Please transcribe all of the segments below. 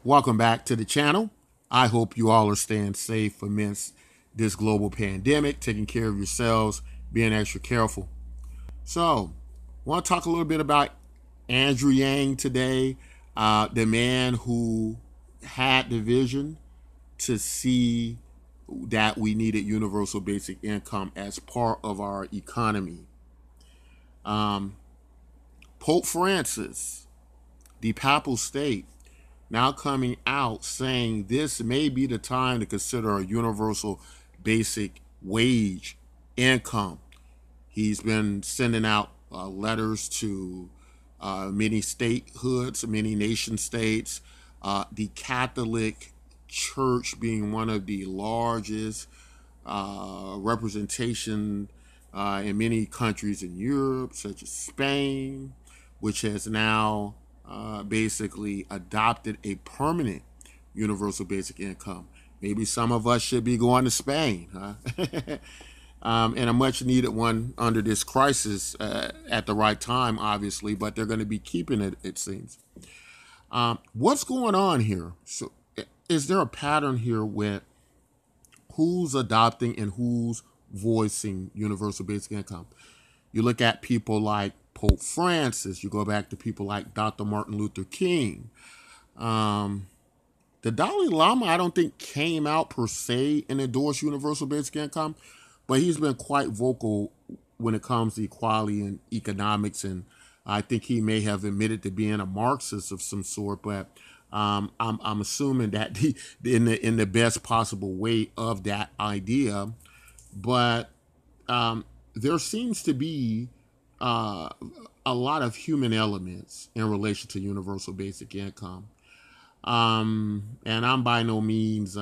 Welcome back to the channel. I hope you all are staying safe amidst this global pandemic, taking care of yourselves, being extra careful. So, I want to talk a little bit about Andrew Yang today, the man who had the vision to see that we needed universal basic income as part of our economy. Um, Pope Francis, the Papal State, now coming out saying this may be the time to consider a universal basic wage income. He's been sending out letters to many statehoods, many nation states, the Catholic Church being one of the largest representation in many countries in Europe, such as Spain, which has now basically adopted a permanent universal basic income. Maybe some of us should be going to Spain, huh? And a much needed one under this crisis at the right time, obviously, but they're going to be keeping it, it seems. What's going on here? So, is there a pattern here with who's adopting and who's voicing universal basic income? You look at people like Pope Francis, you go back to people like Dr. Martin Luther King. Um, the Dalai Lama, I don't think came out per se and endorsed universal basic income, but he's been quite vocal when it comes to equality and economics. And I think he may have admitted to being a Marxist of some sort, but I'm assuming that in the best possible way of that idea. But there seems to be uh, a lot of human elements in relation to universal basic income. And I'm by no means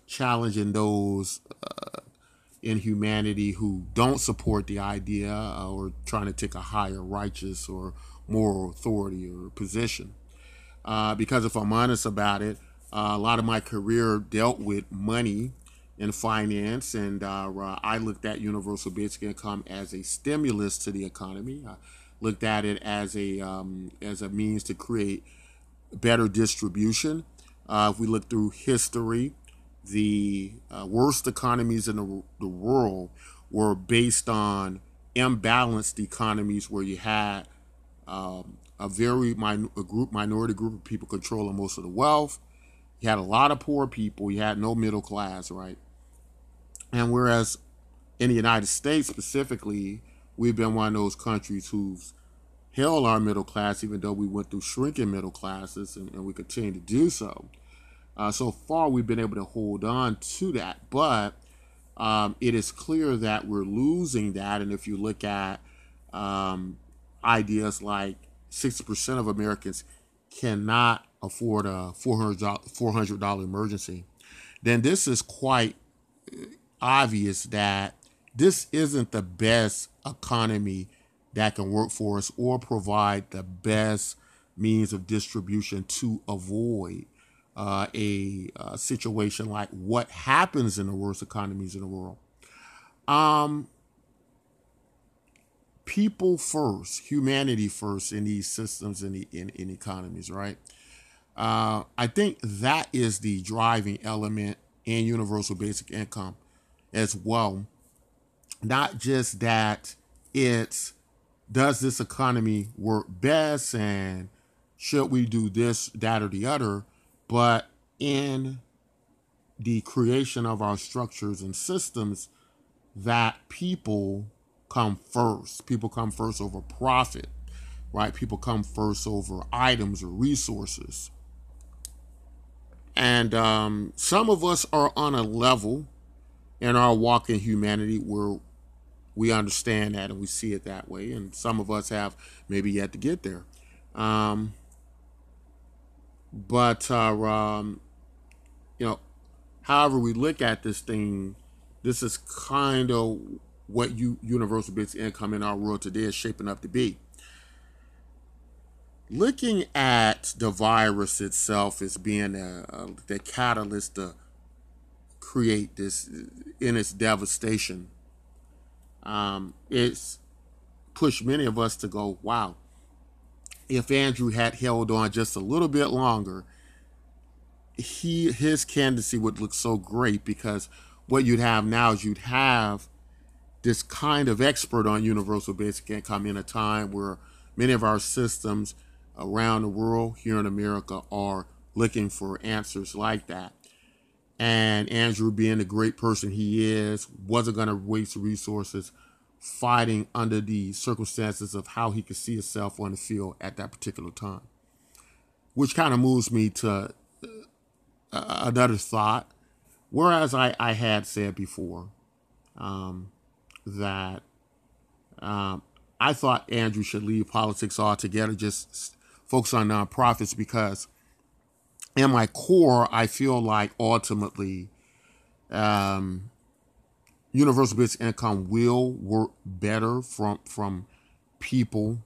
challenging those in humanity who don't support the idea or trying to take a higher righteous or moral authority or position. Because if I'm honest about it, a lot of my career dealt with money and finance, and I looked at universal basic income as a stimulus to the economy. I looked at it as a means to create better distribution. If we look through history, the worst economies in the world were based on imbalanced economies where you had a very minority group of people controlling most of the wealth. You had a lot of poor people. You had no middle class, right? And whereas in the United States specifically, we've been one of those countries who's held our middle class, even though we went through shrinking middle classes, and we continue to do so. So far, we've been able to hold on to that, but it is clear that we're losing that. And if you look at ideas like 60% of Americans cannot afford a $400 emergency, then this is quite obvious that this isn't the best economy that can work for us or provide the best means of distribution to avoid a situation like what happens in the worst economies in the world. Um, People first, humanity first in these systems and in economies, right? I think that is the driving element in universal basic income as well. Not just that it's does this economy work best and should we do this, that, or the other, but in the creation of our structures and systems, that people come first. People come first over profit, right? People come first over items or resources. And some of us are on a level in our walk in humanity where we understand that and we see it that way. And some of us have maybe yet to get there. Um, but, you know, however we look at this thing, this is kind of what universal basic income in our world today is shaping up to be. Looking at the virus itself as being the catalyst to create this in its devastation, it's pushed many of us to go, wow, if Andrew had held on just a little bit longer, his candidacy would look so great, because what you'd have now is you'd have this kind of expert on universal basic income in a time where many of our systems around the world, here in America, are looking for answers like that. And Andrew, being the great person he is, wasn't going to waste resources fighting under the circumstances of how he could see himself on the field at that particular time. Which kind of moves me to another thought. Whereas I had said before that I thought Andrew should leave politics altogether, just focus on nonprofits, because in my core, I feel like ultimately universal basic income will work better from people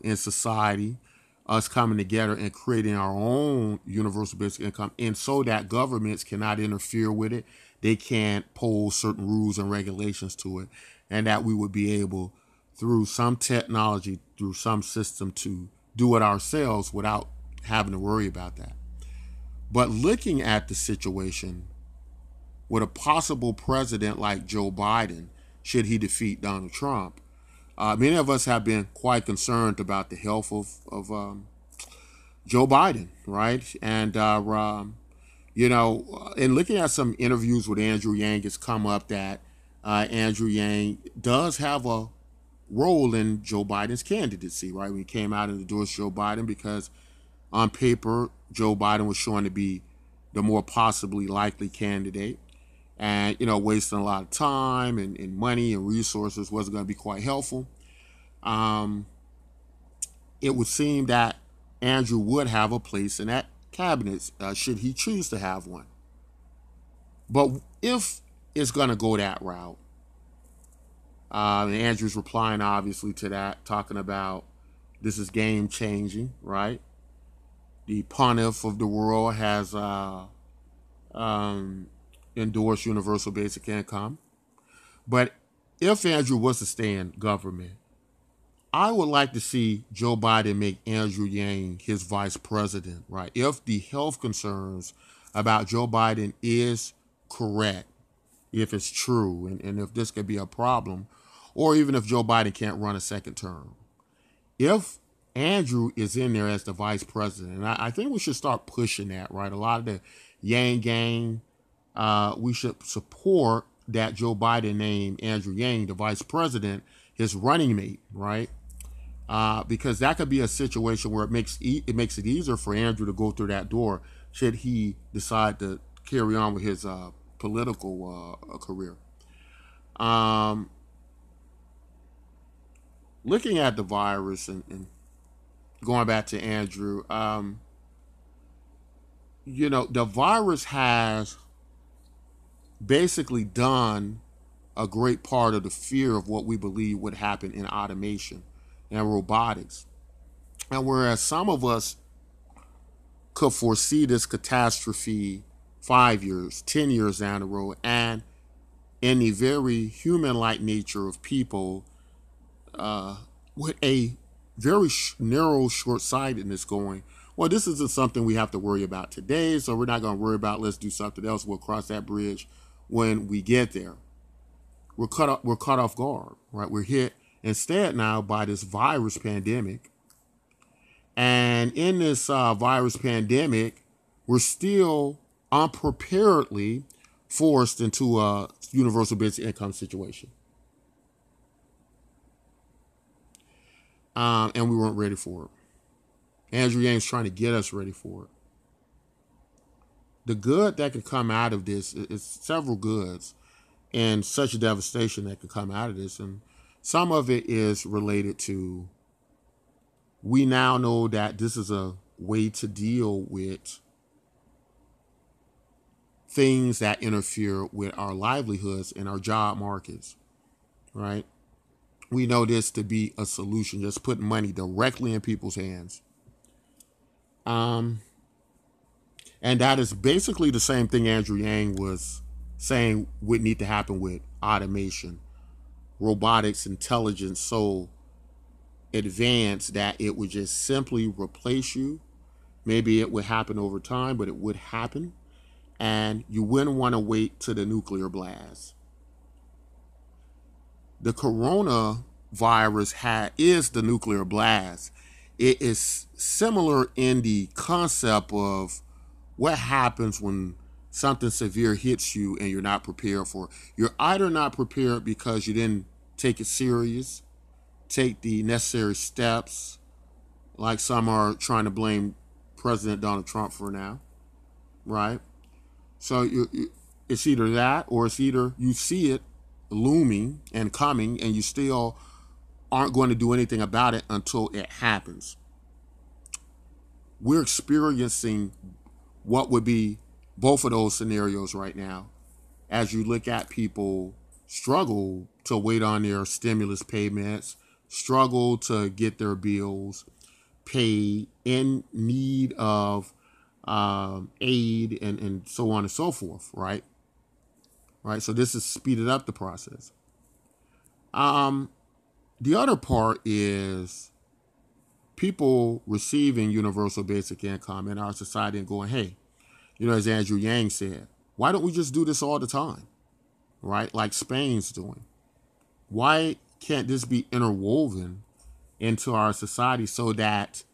in society, us coming together and creating our own universal basic income, and so that governments cannot interfere with it. They can't pose certain rules and regulations to it, and that we would be able, through some technology, through some system, to do it ourselves without having to worry about that. But looking at the situation with a possible president like Joe Biden, should he defeat Donald Trump, many of us have been quite concerned about the health of Joe Biden, right? And, in looking at some interviews with Andrew Yang, it's come up that Andrew Yang does have a role in Joe Biden's candidacy, right? When he came out and endorsed Joe Biden, because on paper, Joe Biden was shown to be the more possibly likely candidate. And, wasting a lot of time and money and resources wasn't going to be quite helpful. It would seem that Andrew would have a place in that cabinet, should he choose to have one. But if it's going to go that route, and Andrew's replying obviously to that, talking about this is game changing, right? The pontiff of the world has endorsed universal basic income. But if Andrew was to stay in government, I would like to see Joe Biden make Andrew Yang his vice president, right? If the health concerns about Joe Biden is correct, if it's true, and if this could be a problem, or even if Joe Biden can't run a second term. If Andrew is in there as the vice president, and I think we should start pushing that, right? A lot of the Yang gang, we should support that Joe Biden named Andrew Yang the vice president, his running mate, right? Because that could be a situation where it makes it easier for Andrew to go through that door, should he decide to carry on with his political career. Looking at the virus and going back to Andrew, the virus has basically done a great part of the fear of what we believe would happen in automation and robotics. And whereas some of us could foresee this catastrophe 5 years, 10 years down the road, and in the very human-like nature of people, with a very narrow short-sightedness going, well, this isn't something we have to worry about today, so we're not going to worry about, let's do something else. We'll cross that bridge when we get there. We're caught off guard, right? We're hit instead now by this virus pandemic. And in this virus pandemic, we're still unpreparedly forced into a universal basic income situation. And we weren't ready for it. Andrew Yang's trying to get us ready for it. The good that could come out of this is several goods, and such a devastation that could come out of this. And some of it is related to, we now know that this is a way to deal with things that interfere with our livelihoods and our job markets, right? We know this to be a solution, just putting money directly in people's hands. And that is basically the same thing Andrew Yang was saying would need to happen with automation, robotics, intelligence so advanced that it would just simply replace you Maybe it would happen over time, but it would happen. And you wouldn't want to wait to the nuclear blast. The coronavirus is the nuclear blast. It is similar in the concept of what happens when something severe hits you and you're not prepared for it. You're either not prepared because you didn't take it serious, take the necessary steps, like some are trying to blame President Donald Trump for now, right? So it's either that, or it's either you see it looming and coming and you still aren't going to do anything about it until it happens. We're experiencing what would be both of those scenarios right now as you look at people struggle to wait on their stimulus payments, struggle to get their bills paid, in need of aid, and so on and so forth, right? Right. So this has speeded up the process. The other part is people receiving universal basic income in our society and going, hey, as Andrew Yang said, why don't we just do this all the time, right? Like Spain's doing. Why can't this be interwoven into our society so that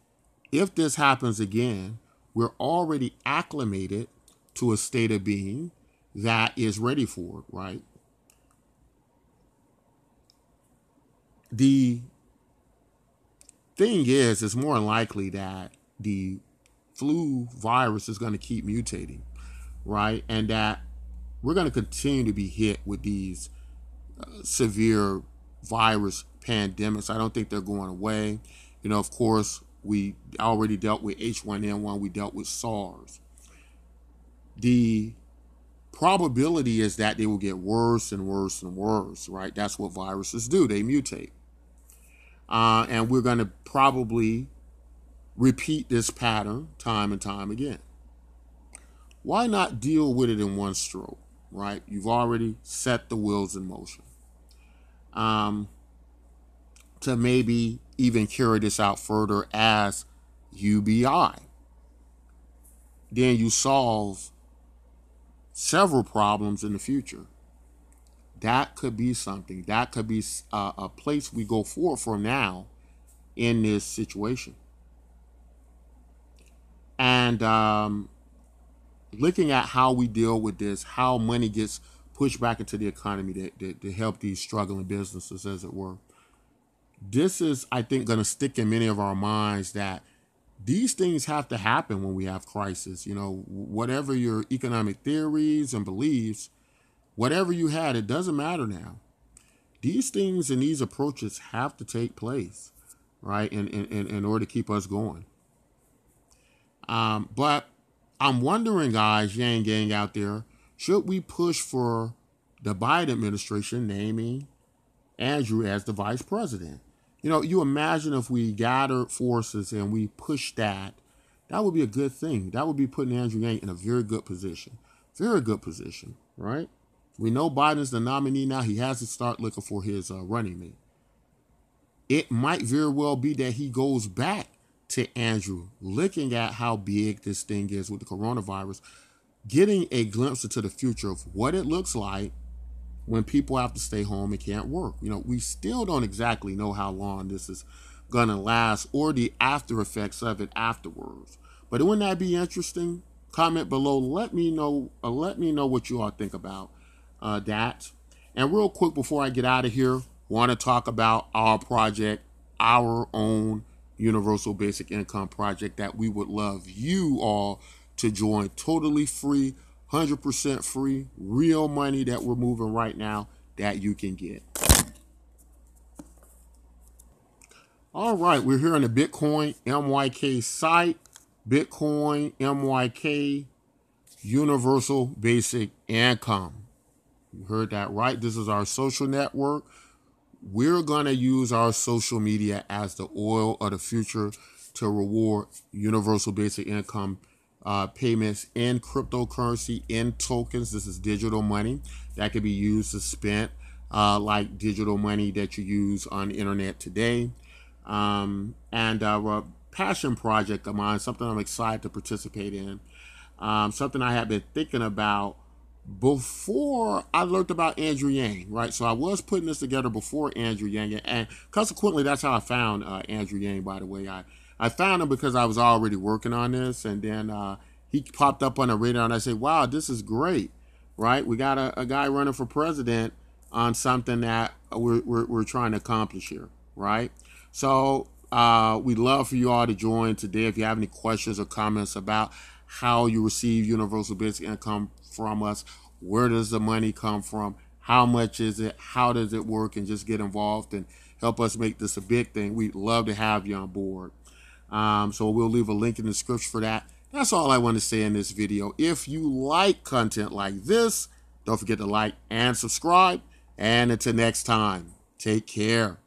if this happens again, we're already acclimated to a state of being that is ready for it, right? The thing is, it's more likely that the flu virus is going to keep mutating, right? And that we're going to continue to be hit with these severe virus pandemics. I don't think they're going away. Of course, we already dealt with H1N1, we dealt with SARS. The probability is that they will get worse and worse and worse, right? That's what viruses do, they mutate. And we're going to probably repeat this pattern time and time again. Why not deal with it in one stroke, right? You've already set the wheels in motion. To maybe even carry this out further as UBI. Then you solve several problems in the future. That could be something. That could be a place we go forward from now in this situation. And looking at how we deal with this, how money gets pushed back into the economy to help these struggling businesses, as it were. This is, I think, going to stick in many of our minds that these things have to happen when we have crisis. Whatever your economic theories and beliefs, whatever you had, it doesn't matter now. These things and these approaches have to take place, right, in order to keep us going. But I'm wondering, guys, Yang Gang out there, should we push for the Biden administration naming Andrew as the vice president? You imagine if we gathered forces and we pushed that would be a good thing. That would be putting Andrew Yang in a very good position. Very good position, right? We know Biden's the nominee now. He has to start looking for his running mate. It might very well be that he goes back to Andrew, looking at how big this thing is with the coronavirus, getting a glimpse into the future of what it looks like when people have to stay home and can't work. We still don't exactly know how long this is going to last or the after effects of it afterwards. But wouldn't that be interesting? Comment below. Let me know what you all think about that. And real quick before I get out of here, want to talk about our project, our own universal basic income project that we would love you all to join. Totally free, 100% free, real money that we're moving right now that you can get. All right, we're here on the Bitcoin MYK site. Bitcoin MYK Universal Basic Income. You heard that right. This is our social network. We're going to use our social media as the oil of the future to reward universal basic income payments in cryptocurrency, in tokens. This is digital money that can be used to spend like digital money that you use on the internet today. And passion project of mine, something I'm excited to participate in, something I had been thinking about before I learned about Andrew Yang, right? So I was putting this together before Andrew Yang, and consequently, that's how I found Andrew Yang, by the way. I found him because I was already working on this, and then he popped up on the radar, and I said, wow, this is great, right? We got a guy running for president on something that we're trying to accomplish here, right? So we'd love for you all to join today. If you have any questions or comments about how you receive universal basic income from us, where does the money come from, how much is it, how does it work, and just get involved and help us make this a big thing. We'd love to have you on board. So we'll leave a link in the description for that. That's all I want to say in this video. If you like content like this, don't forget to like and subscribe. And until next time, take care.